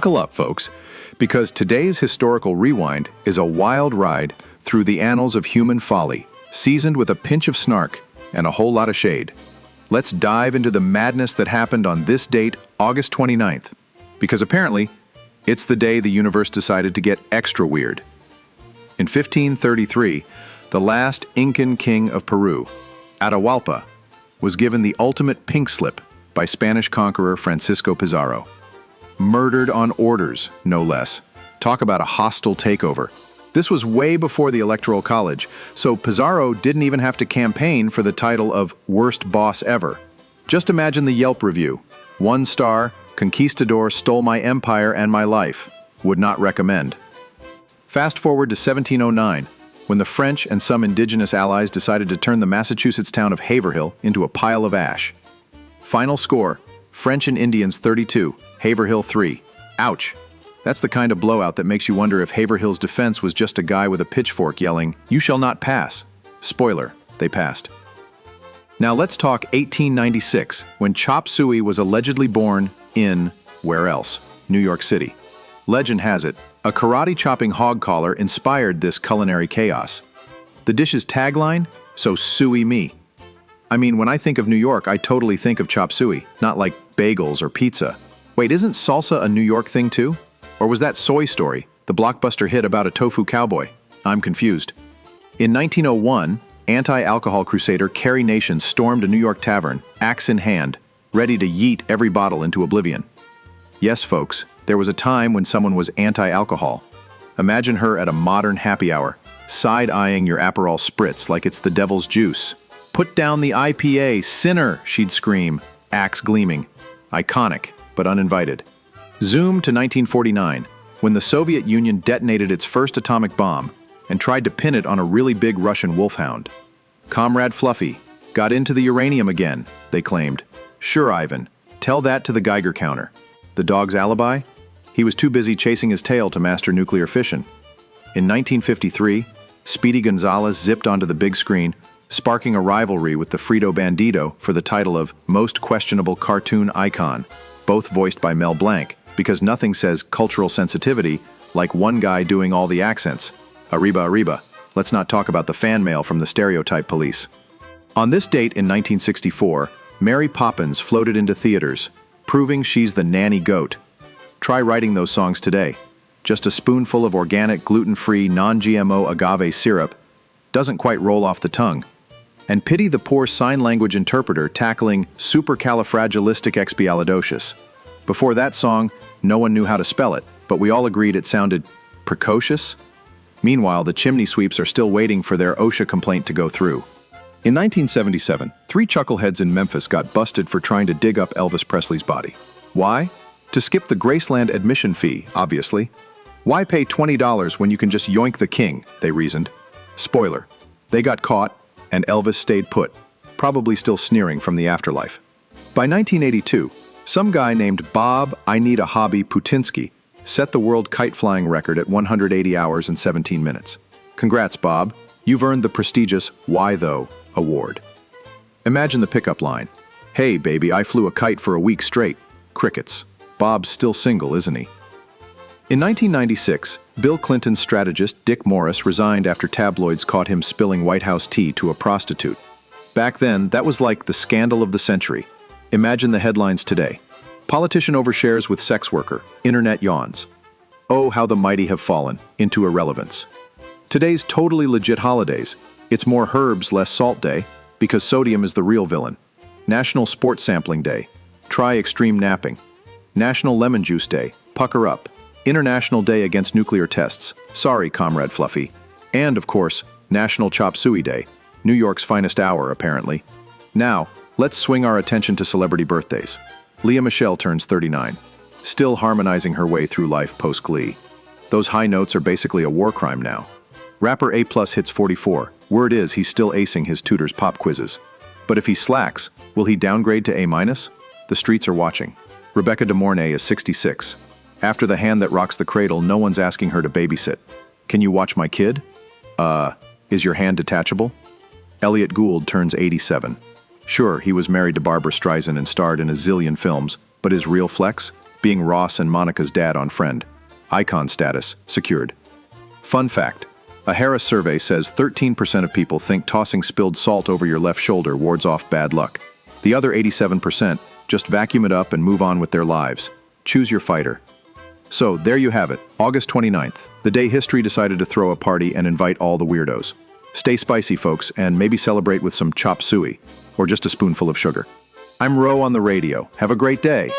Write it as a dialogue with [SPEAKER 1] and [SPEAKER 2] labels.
[SPEAKER 1] Buckle up, folks, because today's historical rewind is a wild ride through the annals of human folly, seasoned with a pinch of snark and a whole lot of shade. Let's dive into the madness that happened on this date, August 29th, because apparently it's the day the universe decided to get extra weird. In 1533, the last Incan king of Peru, Atahualpa, was given the ultimate pink slip by Spanish conqueror Francisco Pizarro. Murdered on orders, no less. Talk about a hostile takeover. This was way before the Electoral College, so Pizarro didn't even have to campaign for the title of worst boss ever. Just imagine the Yelp review. 1 star, conquistador stole my empire and my life. Would not recommend. Fast forward to 1709, when the French and some indigenous allies decided to turn the Massachusetts town of Haverhill into a pile of ash. Final score, French and Indians 32, Haverhill 3. Ouch. That's the kind of blowout that makes you wonder if Haverhill's defense was just a guy with a pitchfork yelling, "You shall not pass." Spoiler, they passed. Now let's talk 1896, when Chop Suey was allegedly born in, where else? New York City. Legend has it, a karate-chopping hog collar inspired this culinary chaos. The dish's tagline? So suey me. I mean, when I think of New York, I totally think of chop suey, not like bagels or pizza. Wait, isn't salsa a New York thing too? Or was that Soy Story, the blockbuster hit about a tofu cowboy? I'm confused. In 1901, anti-alcohol crusader Carrie Nation stormed a New York tavern, axe in hand, ready to yeet every bottle into oblivion. Yes, folks, there was a time when someone was anti-alcohol. Imagine her at a modern happy hour, side-eyeing your Aperol spritz like it's the devil's juice. "Put down the IPA, sinner," she'd scream, axe gleaming. Iconic, but uninvited. Zoom to 1949, when the Soviet Union detonated its first atomic bomb and tried to pin it on a really big Russian wolfhound. Comrade Fluffy got into the uranium again, they claimed. Sure, Ivan, tell that to the Geiger counter. The dog's alibi? He was too busy chasing his tail to master nuclear fission. In 1953, Speedy Gonzales zipped onto the big screen, sparking a rivalry with the Frito Bandito for the title of Most Questionable Cartoon Icon, both voiced by Mel Blanc, because nothing says cultural sensitivity like one guy doing all the accents. Arriba, arriba. Let's not talk about the fan mail from the stereotype police. On this date in 1964, Mary Poppins floated into theaters, proving she's the nanny goat. Try writing those songs today. Just a spoonful of organic, gluten-free, non-GMO agave syrup doesn't quite roll off the tongue. And pity the poor sign language interpreter tackling supercalifragilisticexpialidocious. Before that song, no one knew how to spell it, but we all agreed it sounded precocious. Meanwhile, the chimney sweeps are still waiting for their OSHA complaint to go through. In 1977, 3 chuckleheads in Memphis got busted for trying to dig up Elvis Presley's body. Why? To skip the Graceland admission fee, obviously. Why pay $20 when you can just yoink the king, they reasoned. Spoiler, they got caught, and Elvis stayed put, probably still sneering from the afterlife. By 1982, some guy named Bob I Need a Hobby Putinsky set the world kite-flying record at 180 hours and 17 minutes. Congrats, Bob. You've earned the prestigious Why Though award. Imagine the pickup line. Hey, baby, I flew a kite for a week straight. Crickets. Bob's still single, isn't he? In 1996, Bill Clinton's strategist Dick Morris resigned after tabloids caught him spilling White House tea to a prostitute. Back then, that was like the scandal of the century. Imagine the headlines today. Politician overshares with sex worker, internet yawns. Oh, how the mighty have fallen into irrelevance. Today's totally legit holidays. It's more herbs, less salt day, because sodium is the real villain. National Sports Sampling Day. Try extreme napping. National Lemon Juice Day. Pucker up. International Day Against Nuclear Tests. Sorry, Comrade Fluffy. And, of course, National Chop Suey Day. New York's finest hour, apparently. Now, let's swing our attention to celebrity birthdays. Lea Michele turns 39, still harmonizing her way through life post-Glee. Those high notes are basically a war crime now. Rapper A+ hits 44. Word is he's still acing his tutor's pop quizzes. But if he slacks, will he downgrade to A-? The streets are watching. Rebecca De Mornay is 66. After the hand that rocks the cradle, no one's asking her to babysit. Can you watch my kid? Is your hand detachable? Elliot Gould turns 87. Sure, he was married to Barbra Streisand and starred in a zillion films, but his real flex? being Ross and Monica's dad on Friend. Icon status, secured. Fun fact, a Harris survey says 13% of people think tossing spilled salt over your left shoulder wards off bad luck. The other 87% just vacuum it up and move on with their lives. Choose your fighter. So, there you have it, August 29th, the day history decided to throw a party and invite all the weirdos. Stay spicy, folks, and maybe celebrate with some chop suey, or just a spoonful of sugar. I'm Ro on the radio. Have a great day.